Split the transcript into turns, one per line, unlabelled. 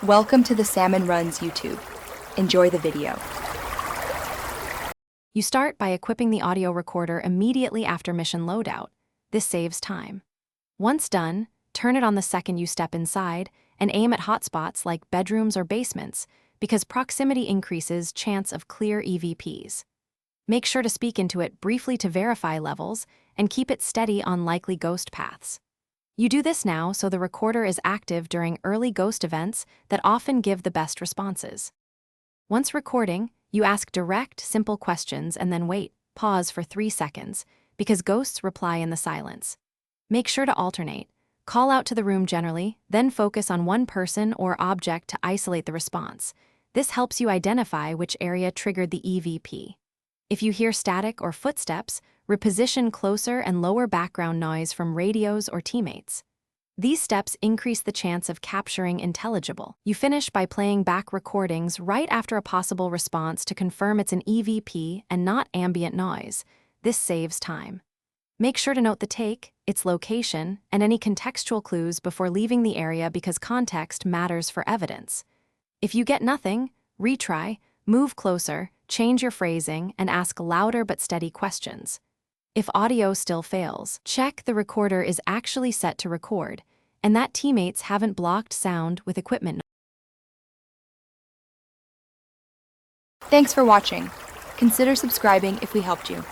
Welcome to the Salmon Runs YouTube. Enjoy the video.
You start by equipping the audio recorder immediately after mission loadout. This saves time. Once done, turn it on the second you step inside and aim at hotspots like bedrooms or basements because proximity increases chance of clear EVPs. Make sure to speak into it briefly to verify levels and keep it steady on likely ghost paths. You do this now so the recorder is active during early ghost events that often give the best responses. Once recording, you ask direct, simple questions and then pause for 3 seconds, because ghosts reply in the silence. Make sure to alternate. Call out to the room generally, then focus on one person or object to isolate the response. This helps you identify which area triggered the EVP. If you hear static or footsteps, reposition closer and lower background noise from radios or teammates. These steps increase the chance of capturing intelligible. You finish by playing back recordings right after a possible response to confirm it's an EVP and not ambient noise. This saves time. Make sure to note the take, its location, and any contextual clues before leaving the area because context matters for evidence. If you get nothing, retry, move closer, change your phrasing, and ask louder but steady questions. If audio still fails, check the recorder is actually set to record, and that teammates haven't blocked sound with equipment.
Thanks for watching. Consider subscribing if we helped you.